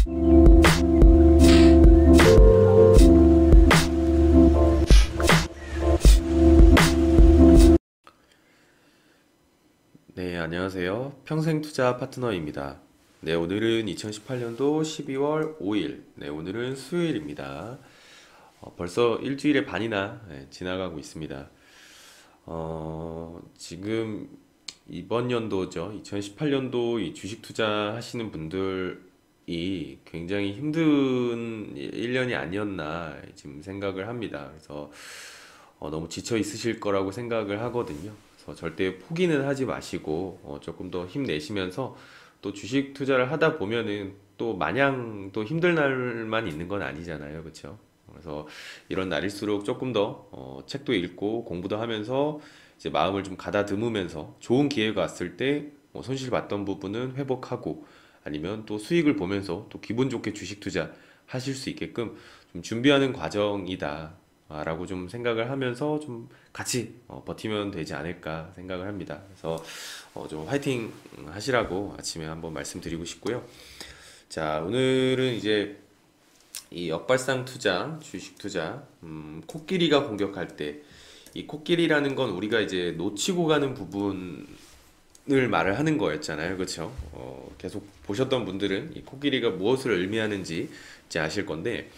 네, 안녕하세요. 평생투자 파트너입니다. 네, 오늘은 2018년도 12월 5일. 네, 오늘은 수요일입니다. 벌써 일주일의 반이나 지나가고 있습니다. 지금 이번 연도죠. 2018년도 이 주식 투자하시는 분들이 굉장히 힘든 1년이 아니었나 지금 생각을 합니다. 그래서 너무 지쳐 있으실 거라고 생각을 하거든요. 그래서 절대 포기는 하지 마시고 조금 더 힘내시면서 또 주식 투자를 하다 보면은 또 마냥 또 힘들 날만 있는 건 아니잖아요. 그렇죠? 그래서 이런 날일수록 조금 더 책도 읽고 공부도 하면서 이제 마음을 좀 가다듬으면서 좋은 기회가 왔을 때 손실 봤던 부분은 회복하고 아니면 또 수익을 보면서 또 기분 좋게 주식 투자 하실 수 있게끔 좀 준비하는 과정이다. 라고 좀 생각을 하면서 좀 같이 버티면 되지 않을까 생각을 합니다. 그래서 좀 화이팅 하시라고 아침에 한번 말씀드리고 싶고요. 자, 오늘은 이제 이 역발상 투자, 주식 투자, 코끼리가 공격할 때, 이 코끼리라는 건 우리가 이제 놓치고 가는 부분을 말을 하는 거였잖아요. 그렇죠? 계속 보셨던 분들은 이 코끼리가 무엇을 의미하는지 이제 아실 건데,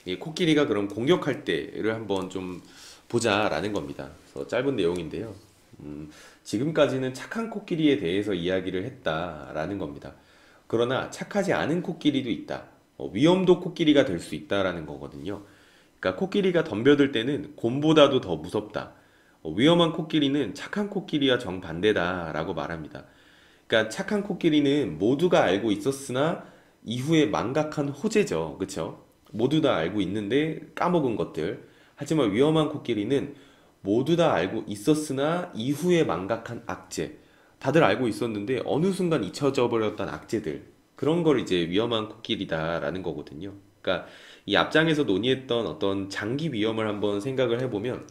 이 코끼리가 그럼 공격할 때를 한번 좀 보자라는 겁니다. 그래서 짧은 내용인데요. 지금까지는 착한 코끼리에 대해서 이야기를 했다라는 겁니다. 그러나 착하지 않은 코끼리도 있다. 위험도 코끼리가 될 수 있다라는 거거든요. 그러니까 코끼리가 덤벼들 때는 곰보다도 더 무섭다. 위험한 코끼리는 착한 코끼리와 정반대다라고 말합니다. 그러니까 착한 코끼리는 모두가 알고 있었으나 이후에 망각한 호재죠. 그쵸? 모두 다 알고 있는데 까먹은 것들. 하지만 위험한 코끼리는 모두 다 알고 있었으나 이후에 망각한 악재. 다들 알고 있었는데 어느 순간 잊혀져 버렸던 악재들. 그런 걸 이제 위험한 코끼리다라는 거거든요. 그러니까 이 앞장에서 논의했던 어떤 장기 위험을 한번 생각을 해보면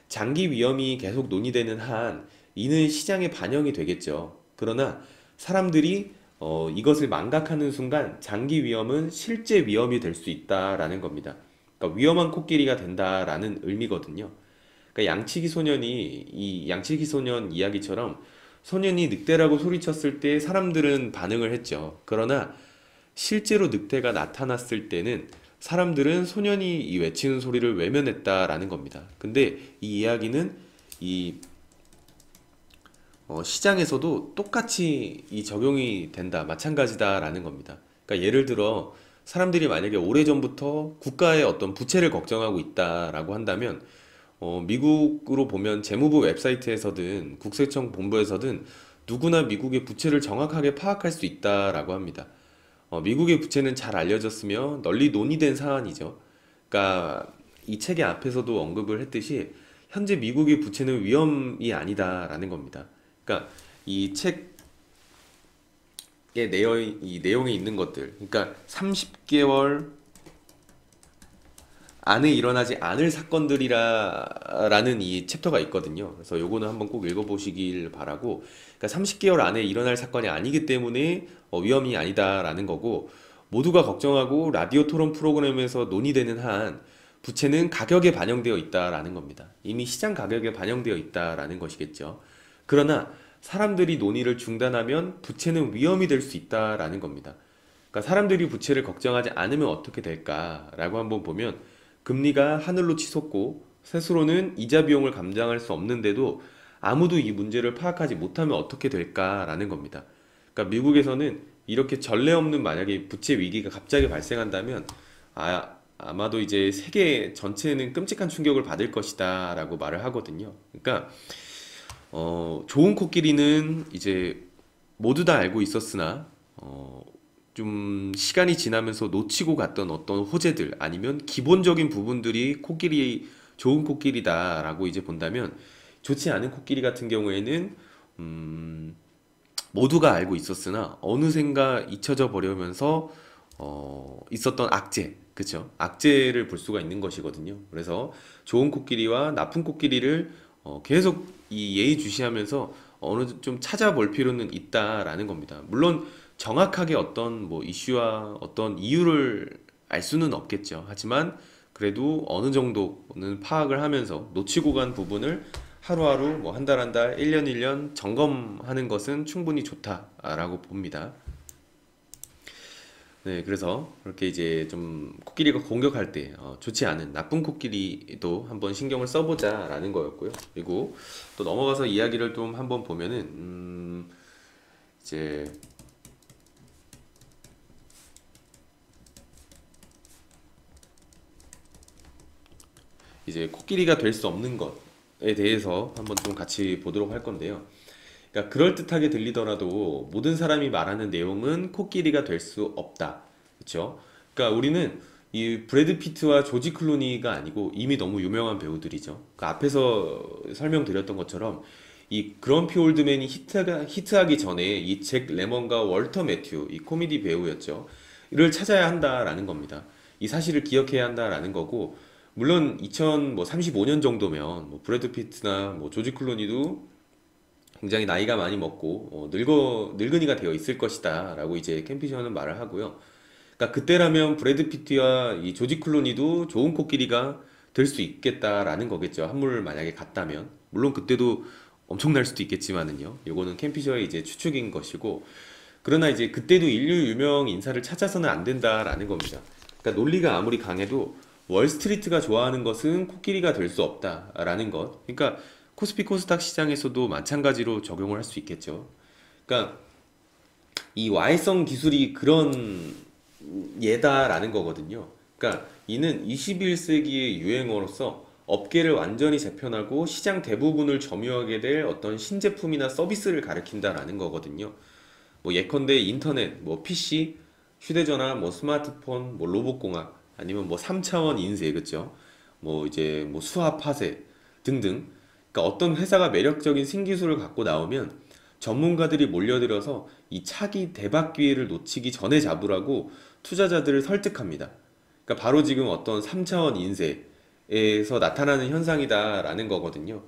장기 위험이 계속 논의되는 한 이는 시장에 반영이 되겠죠. 그러나 사람들이 이것을 망각하는 순간 장기 위험은 실제 위험이 될 수 있다라는 겁니다. 그러니까 위험한 코끼리가 된다라는 의미거든요. 그러니까 양치기 소년이 이 양치기 소년 이야기처럼 소년이 늑대라고 소리쳤을 때 사람들은 반응을 했죠. 그러나 실제로 늑대가 나타났을 때는 사람들은 소년이 이 외치는 소리를 외면했다라는 겁니다. 근데 이 이야기는 이 시장에서도 똑같이 이 적용이 된다, 마찬가지다라는 겁니다. 그러니까 예를 들어 사람들이 만약에 오래전부터 국가의 어떤 부채를 걱정하고 있다라고 한다면 미국으로 보면 재무부 웹사이트에서든 국세청 본부에서든 누구나 미국의 부채를 정확하게 파악할 수 있다라고 합니다. 미국의 부채는 잘 알려졌으며 널리 논의된 사안이죠. 그러니까 이 책의 앞에서도 언급을 했듯이 현재 미국의 부채는 위험이 아니다라는 겁니다. 그러니까 이 책의 이 내용에 있는 것들, 그러니까 30개월 안에 일어나지 않을 사건들이라는 이 챕터가 있거든요. 그래서 요거는 한번 꼭 읽어보시길 바라고. 그러니까 30개월 안에 일어날 사건이 아니기 때문에 위험이 아니다라는 거고 모두가 걱정하고 라디오 토론 프로그램에서 논의되는 한 부채는 가격에 반영되어 있다라는 겁니다. 이미 시장 가격에 반영되어 있다라는 것이겠죠. 그러나 사람들이 논의를 중단하면 부채는 위험이 될 수 있다라는 겁니다. 그러니까 사람들이 부채를 걱정하지 않으면 어떻게 될까라고 한번 보면 금리가 하늘로 치솟고 스스로는 이자 비용을 감당할 수 없는데도 아무도 이 문제를 파악하지 못하면 어떻게 될까라는 겁니다. 그러니까 미국에서는 이렇게 전례 없는 만약에 부채 위기가 갑자기 발생한다면 아마도 이제 세계 전체는 끔찍한 충격을 받을 것이다 라고 말을 하거든요. 그러니까 좋은 코끼리는 이제 모두 다 알고 있었으나 좀 시간이 지나면서 놓치고 갔던 어떤 호재들 아니면 기본적인 부분들이 좋은 코끼리다라고 이제 본다면 좋지 않은 코끼리 같은 경우에는 모두가 알고 있었으나 어느샌가 잊혀져 버리면서 있었던 악재, 그쵸? 악재를 볼 수가 있는 것이거든요. 그래서 좋은 코끼리와 나쁜 코끼리를 계속 이 예의주시하면서 어느 좀 찾아볼 필요는 있다라는 겁니다. 물론 정확하게 어떤 뭐 이슈와 어떤 이유를 알 수는 없겠죠. 하지만 그래도 어느 정도는 파악을 하면서 놓치고 간 부분을 하루하루 뭐 한 달 한 달, 1년 1년 점검하는 것은 충분히 좋다라고 봅니다. 네, 그래서 그렇게 이제 좀 코끼리가 공격할 때 좋지 않은 나쁜 코끼리도 한번 신경을 써보자라는 거였고요. 그리고 또 넘어가서 이야기를 좀 한번 보면은 이제 코끼리가 될 수 없는 것에 대해서 한번 좀 같이 보도록 할 건데요. 그러니까 그럴듯하게 들리더라도 모든 사람이 말하는 내용은 코끼리가 될 수 없다. 그렇죠? 그러니까 우리는 이 브래드 피트와 조지 클루니가 아니고 이미 너무 유명한 배우들이죠. 그 앞에서 설명드렸던 것처럼 이 그럼피 올드맨이 히트하기 전에 이 잭 레먼과 월터 매튜 이 코미디 배우였죠. 이를 찾아야 한다라는 겁니다. 이 사실을 기억해야 한다라는 거고 물론 2035년 정도면 뭐 브래드 피트나 뭐 조지 클루니도 굉장히 나이가 많이 먹고 늙은이가 되어 있을 것이다 라고 이제 캠피셔는 말을 하고요. 그러니까 그때라면 브래드 피트와 이 조지 클루니도 좋은 코끼리가 될 수 있겠다라는 거겠죠. 한물 만약에 갔다면. 물론 그때도 엄청날 수도 있겠지만은요. 요거는 캠피셔의 이제 추측인 것이고 그러나 이제 그때도 인류 유명 인사를 찾아서는 안 된다라는 겁니다. 그러니까 논리가 아무리 강해도 월스트리트가 좋아하는 것은 코끼리가 될 수 없다라는 것. 그러니까 코스피 코스닥 시장에서도 마찬가지로 적용을 할 수 있겠죠. 그러니까 이 Y성 기술이 그런 예다라는 거거든요. 그러니까 이는 21세기의 유행어로서 업계를 완전히 재편하고 시장 대부분을 점유하게 될 어떤 신제품이나 서비스를 가리킨다라는 거거든요. 뭐 예컨대 인터넷, 뭐 PC, 휴대전화, 뭐 스마트폰, 뭐 로봇공학, 아니면 뭐 3차원 인쇄, 그죠? 뭐 이제 뭐 수압 파쇄 등등. 그러니까 어떤 회사가 매력적인 신기술을 갖고 나오면 전문가들이 몰려들어서 이 차기 대박 기회를 놓치기 전에 잡으라고 투자자들을 설득합니다. 그러니까 바로 지금 어떤 3차원 인쇄에서 나타나는 현상이다라는 거거든요.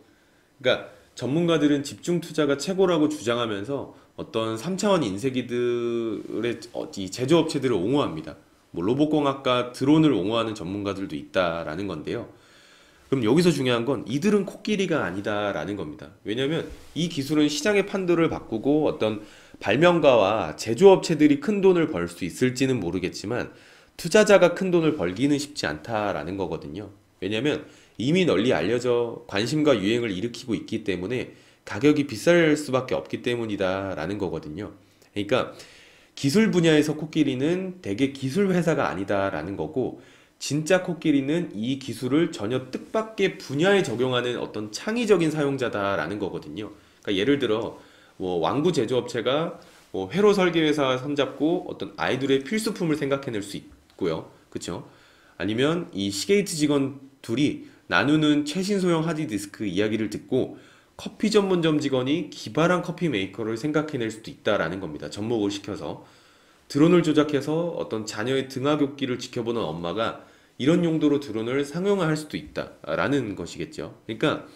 그러니까 전문가들은 집중 투자가 최고라고 주장하면서 어떤 3차원 인쇄기들의 이 제조업체들을 옹호합니다. 뭐 로봇공학과 드론을 옹호하는 전문가들도 있다라는 건데요. 그럼 여기서 중요한 건 이들은 코끼리가 아니다라는 겁니다. 왜냐하면 이 기술은 시장의 판도를 바꾸고 어떤 발명가와 제조업체들이 큰 돈을 벌 수 있을지는 모르겠지만 투자자가 큰 돈을 벌기는 쉽지 않다라는 거거든요. 왜냐하면 이미 널리 알려져 관심과 유행을 일으키고 있기 때문에 가격이 비쌀 수밖에 없기 때문이다라는 거거든요. 그러니까 기술 분야에서 코끼리는 대개 기술 회사가 아니다라는 거고 진짜 코끼리는 이 기술을 전혀 뜻밖의 분야에 적용하는 어떤 창의적인 사용자다라는 거거든요. 그러니까 예를 들어 뭐 왕구 제조업체가 뭐 회로 설계 회사 손잡고 어떤 아이돌의 필수품을 생각해낼 수 있고요. 그렇죠? 아니면 이 시게이트 직원 둘이 나누는 최신 소형 하드디스크 이야기를 듣고 커피 전문점 직원이 기발한 커피 메이커를 생각해낼 수도 있다라는 겁니다. 접목을 시켜서 드론을 조작해서 어떤 자녀의 등하굣길을 지켜보는 엄마가 이런 용도로 드론을 상용화할 수도 있다라는 것이겠죠. 그러니까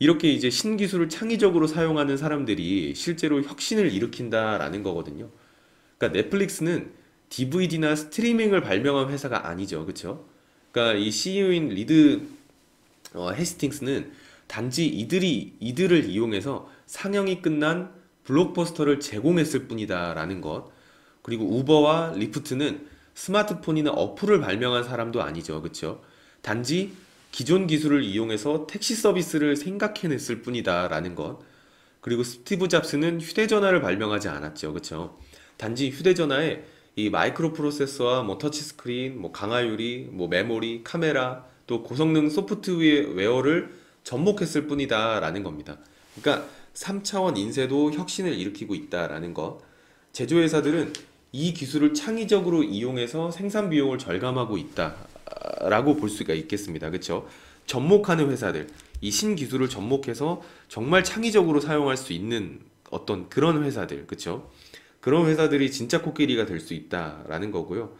이렇게 이제 신기술을 창의적으로 사용하는 사람들이 실제로 혁신을 일으킨다라는 거거든요. 그러니까 넷플릭스는 DVD나 스트리밍을 발명한 회사가 아니죠. 그렇죠? 그러니까 이 CEO인 리드 헤스팅스는 단지 이들을 이용해서 상영이 끝난 블록버스터를 제공했을 뿐이다라는 것. 그리고 우버와 리프트는 스마트폰이나 어플을 발명한 사람도 아니죠. 그렇죠? 단지 기존 기술을 이용해서 택시 서비스를 생각해냈을 뿐이다라는 것. 그리고 스티브 잡스는 휴대전화를 발명하지 않았죠. 그렇죠? 단지 휴대전화에 이 마이크로 프로세서와 뭐 터치 스크린, 뭐 강화유리, 뭐 메모리, 카메라, 또 고성능 소프트웨어를 접목했을 뿐이다라는 겁니다. 그러니까 3차원 인쇄도 혁신을 일으키고 있다라는 것. 제조회사들은 이 기술을 창의적으로 이용해서 생산 비용을 절감하고 있다라고 볼 수가 있겠습니다. 그렇죠? 접목하는 회사들, 이 신기술을 접목해서 정말 창의적으로 사용할 수 있는 어떤 그런 회사들, 그렇죠? 그런 회사들이 진짜 코끼리가 될 수 있다라는 거고요.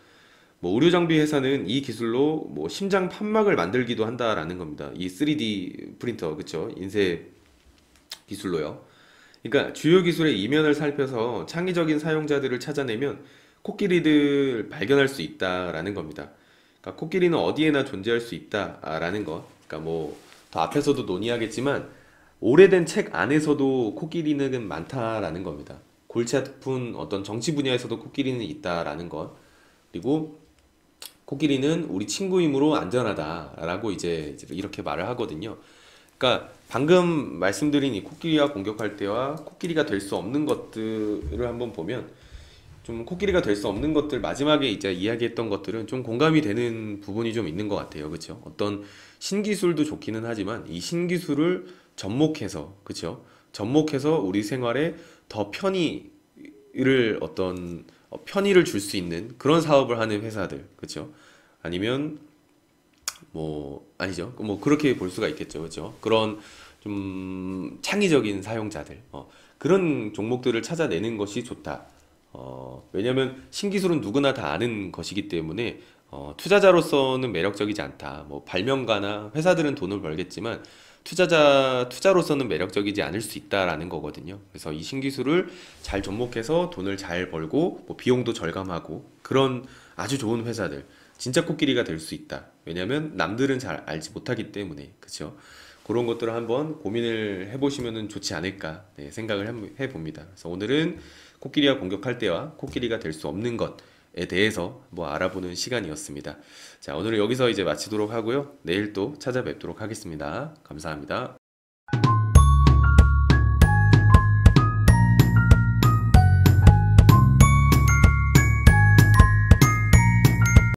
뭐 의료 장비 회사는 이 기술로 뭐 심장 판막을 만들기도 한다라는 겁니다. 이 3D 프린터, 그렇죠? 인쇄 기술로요. 그러니까 주요 기술의 이면을 살펴서 창의적인 사용자들을 찾아내면 코끼리들 발견할 수 있다라는 겁니다. 그러니까 코끼리는 어디에나 존재할 수 있다라는 것. 그러니까 뭐 더 앞에서도 논의하겠지만 오래된 책 안에서도 코끼리는 많다라는 겁니다. 골치 아픈 어떤 정치 분야에서도 코끼리는 있다라는 것. 그리고 코끼리는 우리 친구이므로 안전하다라고 이제 이렇게 말을 하거든요. 그러니까 방금 말씀드린 이 코끼리와 공격할 때와 코끼리가 될 수 없는 것들을 한번 보면 좀 코끼리가 될 수 없는 것들 마지막에 이제 이야기했던 것들은 좀 공감이 되는 부분이 좀 있는 것 같아요. 그렇죠? 어떤 신기술도 좋기는 하지만 이 신기술을 접목해서 그렇죠? 접목해서 우리 생활에 더 편의를 어떤 편의를 줄 수 있는 그런 사업을 하는 회사들 그렇죠? 아니면 뭐 아니죠. 뭐 그렇게 볼 수가 있겠죠. 그렇죠? 그런 좀 창의적인 사용자들 그런 종목들을 찾아내는 것이 좋다. 왜냐면 신기술은 누구나 다 아는 것이기 때문에 투자자로서는 매력적이지 않다. 뭐 발명가나 회사들은 돈을 벌겠지만 투자로서는 매력적이지 않을 수 있다라는 거거든요. 그래서 이 신기술을 잘 접목해서 돈을 잘 벌고 뭐 비용도 절감하고 그런 아주 좋은 회사들 진짜 코끼리가 될 수 있다. 왜냐면 남들은 잘 알지 못하기 때문에 그렇죠. 그런 것들을 한번 고민을 해보시면 좋지 않을까 네, 생각을 해봅니다. 그래서 오늘은 코끼리가 공격할 때와 코끼리가 될 수 없는 것에 대해서 뭐 알아보는 시간이었습니다. 자, 오늘은 여기서 이제 마치도록 하고요. 내일 또 찾아뵙도록 하겠습니다. 감사합니다.